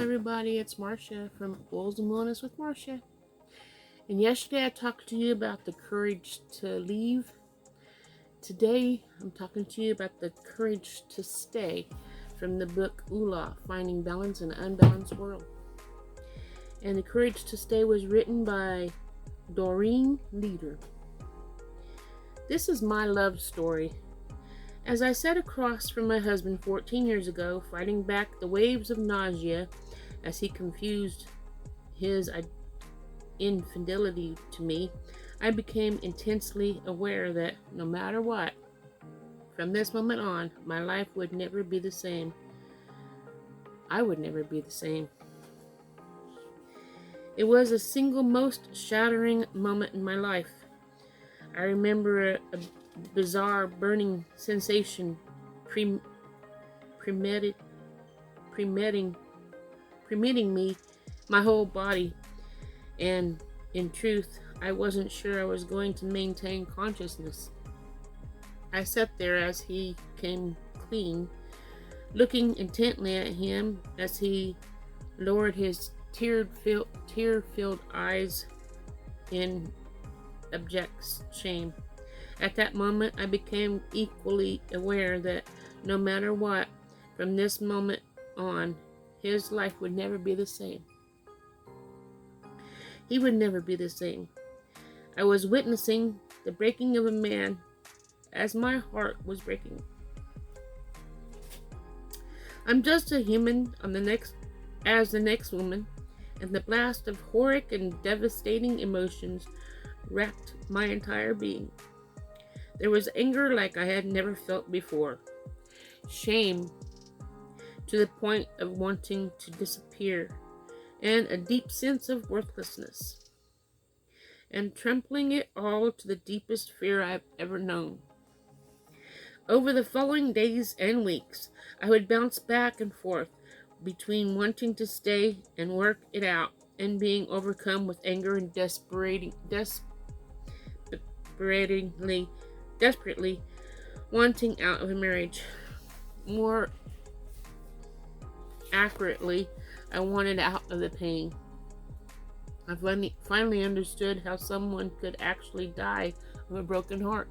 everybody, it's Marcia from Wolves and Wellness with Marcia. And yesterday I talked to you about the courage to leave. Today I'm talking to you about the courage to stay from the book Ula, Finding Balance in an Unbalanced World. And the courage to stay was written by Dorean. This is my love story. As I sat across from my husband 14 years ago, fighting back the waves of nausea as he confused his infidelity to me, I became intensely aware that no matter what, from this moment on, my life would never be the same. I would never be the same. It was a single most shattering moment in my life. I remember a bizarre burning sensation permitting me my whole body, and in truth I wasn't sure I was going to maintain consciousness. I sat there as he came clean, looking intently at him as he lowered his tear-filled eyes in abject shame. At that moment, I became equally aware that no matter what, from this moment on, his life would never be the same. He would never be the same. I was witnessing the breaking of a man as my heart was breaking. I'm just a human as the next woman, and the blast of horrific and devastating emotions wrapped my entire being. There was anger like I had never felt before, shame to the point of wanting to disappear, and a deep sense of worthlessness, and trampling it all to the deepest fear I've ever known. Over the following days and weeks, I would bounce back and forth between wanting to stay and work it out and being overcome with anger and desperately wanting out of a marriage. More accurately, I wanted out of the pain. I finally understood how someone could actually die of a broken heart.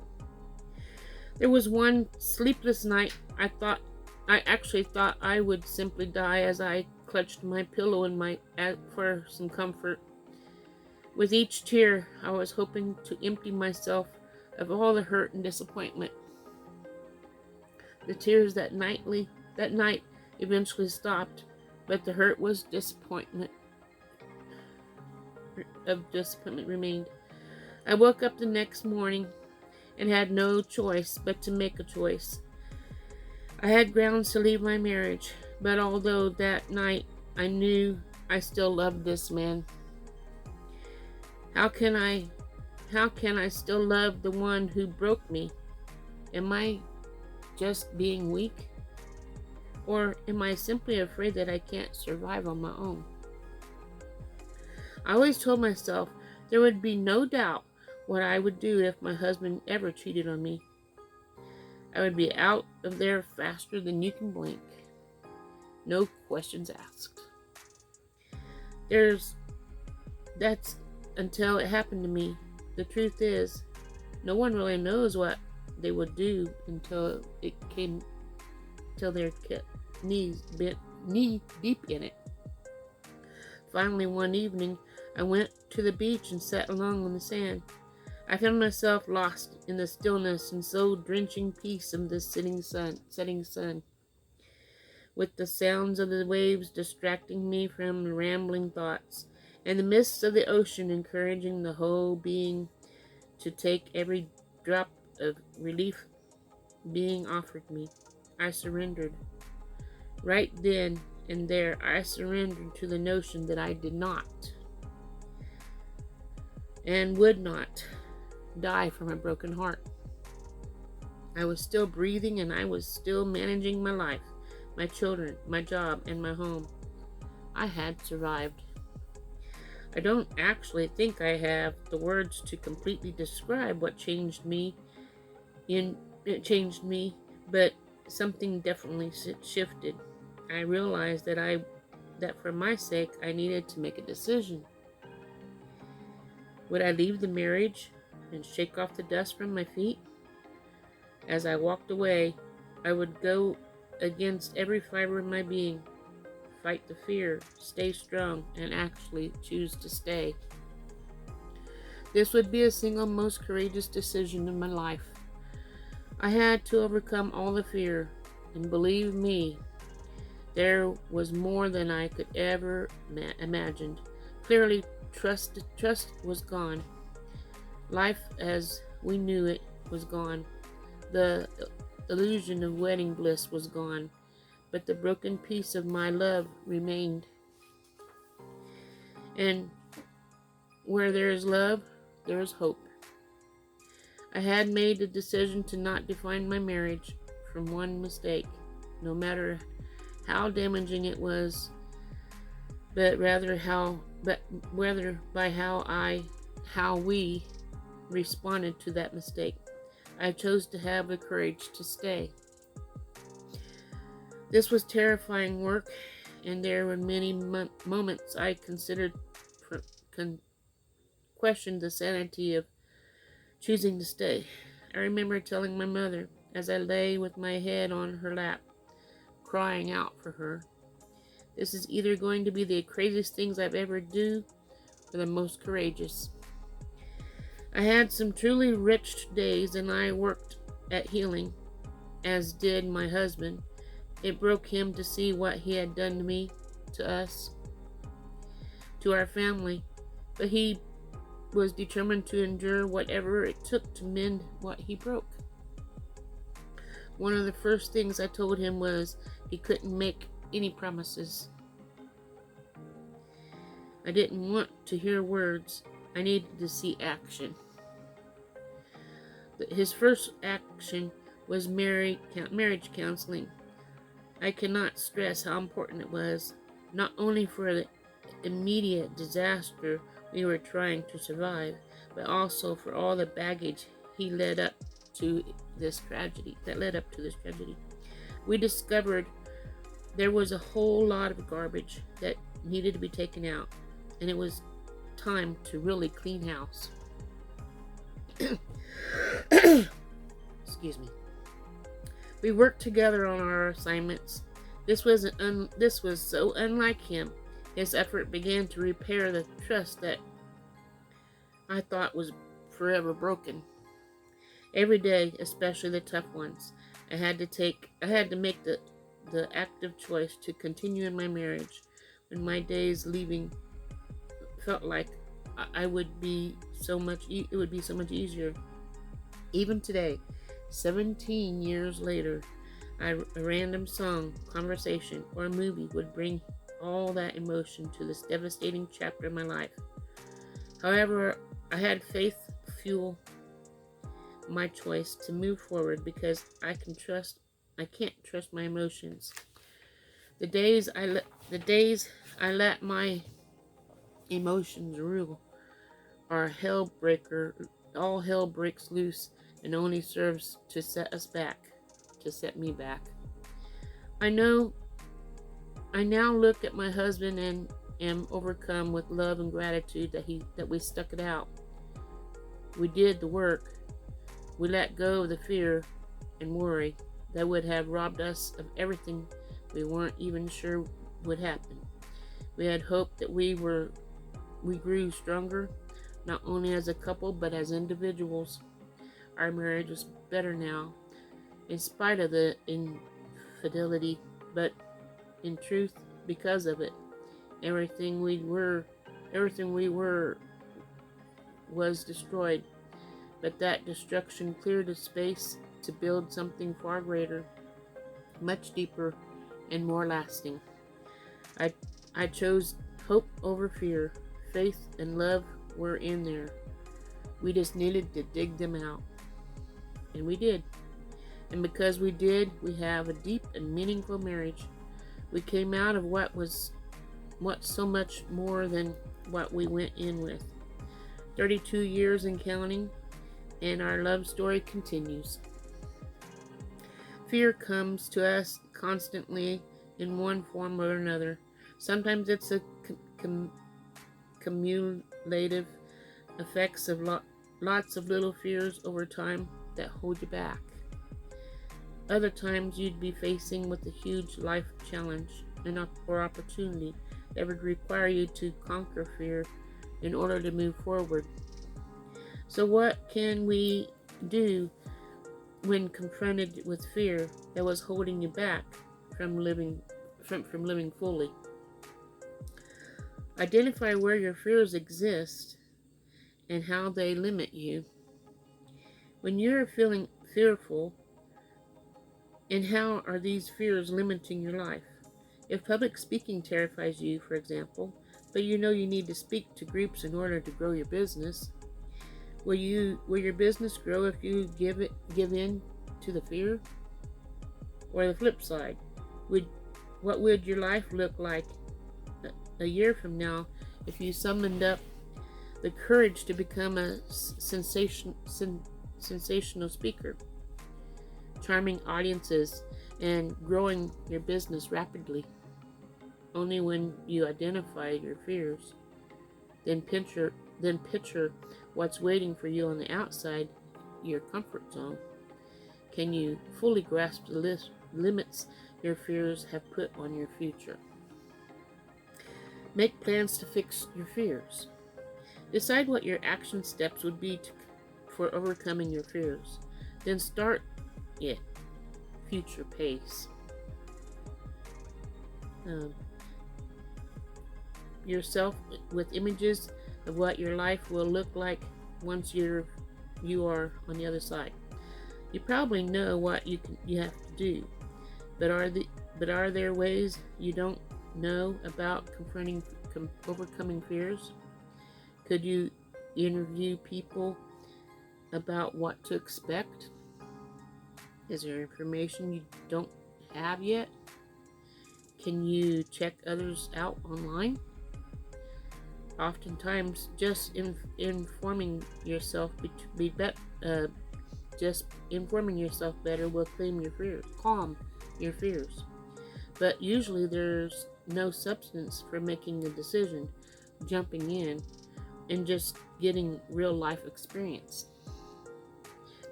There was one sleepless night I actually thought I would simply die as I clutched my pillow for some comfort. With each tear, I was hoping to empty myself of all the hurt and disappointment. The tears that night eventually stopped, but the hurt was disappointment remained. I woke up the next morning and had no choice but to make a choice. I had grounds to leave my marriage, but although that night I knew I still loved this man, how can I still love the one who broke me? Am I just being weak? Or am I simply afraid that I can't survive on my own? I always told myself there would be no doubt what I would do if my husband ever cheated on me. I would be out of there faster than you can blink. No questions asked. That's until it happened to me. The truth is, no one really knows what they would do until their knees bent knee deep in it. Finally, one evening, I went to the beach and sat alone on the sand. I found myself lost in the stillness and so drenching peace of the setting sun, with the sounds of the waves distracting me from rambling thoughts, and the mists of the ocean encouraging the whole being to take every drop of relief being offered me. I surrendered. Right then and there, I surrendered to the notion that I did not and would not die from a broken heart. I was still breathing, and I was still managing my life, my children, my job, and my home. I had survived. I don't actually think I have the words to completely describe what changed me, but something definitely shifted. I realized that I that for my sake I needed to make a decision. Would I leave the marriage and shake off the dust from my feet? As I walked away, I would go against every fiber of my being, fight the fear, stay strong, and actually choose to stay. This would be the single most courageous decision in my life. I had to overcome all the fear, and believe me, there was more than I could ever imagined. Clearly, trust was gone. Life as we knew it was gone. The illusion of wedding bliss was gone, but the broken piece of my love remained. And where there is love, there is hope. I had made the decision to not define my marriage from one mistake, no matter how damaging it was, but whether by how we responded to that mistake. I chose to have the courage to stay. This was terrifying work, and there were many moments I questioned the sanity of choosing to stay. I remember telling my mother as I lay with my head on her lap, crying out for her, "This is either going to be the craziest things I've ever do, or the most courageous." I had some truly rich days, and I worked at healing, as did my husband. It broke him to see what he had done to me, to us, to our family, but he was determined to endure whatever it took to mend what he broke. One of the first things I told him was he couldn't make any promises. I didn't want to hear words. I needed to see action. His first action was marriage counseling. I cannot stress how important it was, not only for the immediate disaster we were trying to survive, but also for all the baggage that led up to this tragedy. We discovered there was a whole lot of garbage that needed to be taken out, and it was time to really clean house. Excuse me. We worked together on our assignments. This was so unlike him. His effort began to repair the trust that I thought was forever broken. Every day, especially the tough ones, I had to make the active choice to continue in my marriage when my days leaving felt like it would be so much easier. Even today, 17 years later, a random song, conversation, or a movie would bring all that emotion to this devastating chapter of my life. However, I had faith fuel my choice to move forward because I can't trust my emotions. The days I let my emotions rule are all hell breaks loose and only serves to set me back. I now look at my husband and am overcome with love and gratitude that we stuck it out. We did the work. We let go of the fear and worry that would have robbed us of everything we weren't even sure would happen. We had hope that we grew stronger, not only as a couple but as individuals. Our marriage is better now, in spite of the infidelity, but in truth, because of it. Everything we were was destroyed, but that destruction cleared a space to build something far greater, much deeper, and more lasting. I chose hope over fear. Faith and love were in there. We just needed to dig them out. And we did. And because we did, we have a deep and meaningful marriage. We came out of what's so much more than what we went in with. 32 years and counting, and our love story continues. Fear comes to us constantly in one form or another. Sometimes it's a cumulative effects of lots of little fears over time that hold you back. Other times you'd be facing with a huge life challenge or opportunity that would require you to conquer fear in order to move forward. So what can we do when confronted with fear that was holding you back from living fully? Identify where your fears exist and how they limit you. When you're feeling fearful, and how are these fears limiting your life? If public speaking terrifies you, for example, but you know you need to speak to groups in order to grow your business, will your business grow if you give in to the fear? Or the flip side, what would your life look like a year from now if you summoned up the courage to become a sensational speaker, charming audiences, and growing your business rapidly? Only when you identify your fears, then picture what's waiting for you on the outside your comfort zone, can you fully grasp the limits your fears have put on your future. Make plans to fix your fears. Decide what your action steps would be for overcoming your fears. Then start it. Future pace. Yourself with images of what your life will look like once you are on the other side. You probably know what you have to do, but are there ways you don't know about overcoming fears? Could you interview people about what to expect? Is there information you don't have yet? Can you check others out online? Oftentimes, just informing yourself better will calm your fears. But usually there's no substance for making a decision, jumping in, and just getting real life experience.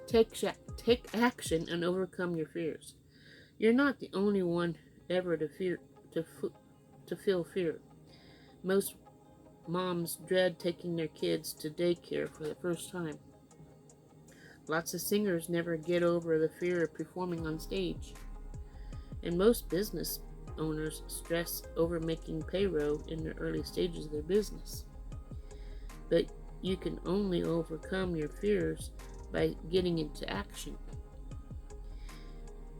Take action and overcome your fears. You're not the only one ever to feel fear. Most moms dread taking their kids to daycare for the first time. Lots of singers never get over the fear of performing on stage. And most business owners stress over making payroll in the early stages of their business. But you can only overcome your fears by getting into action.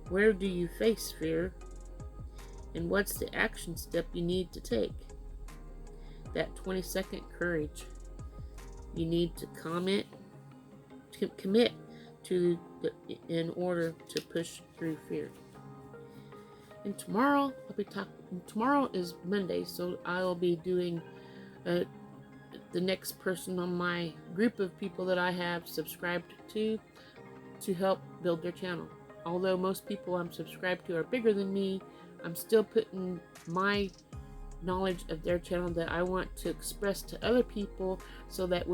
Where do you face fear? And what's the action step you need to take? That 20-second courage you need to commit to in order to push through fear. And tomorrow tomorrow is Monday, so I'll be doing the next person on my group of people that I have subscribed to help build their channel. Although most people I'm subscribed to are bigger than me, I'm still putting my knowledge of their channel that I want to express to other people, so that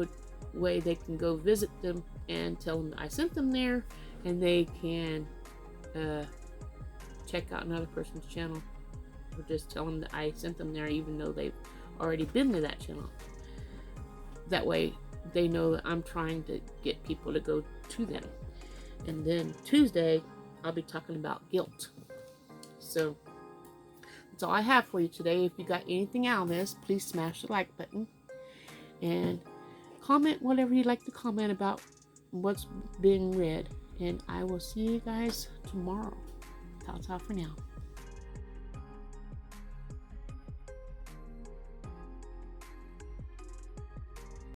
way they can go visit them and tell them that I sent them there, and they can check out another person's channel, or just tell them that I sent them there even though they've already been to that channel. That way they know that I'm trying to get people to go to them. And then Tuesday I'll be talking about guilt. So that's all I have for you today. If you got anything out of this, please smash the like button and comment whatever you'd like to comment about what's being read. And I will see you guys tomorrow. Ta-ta for now.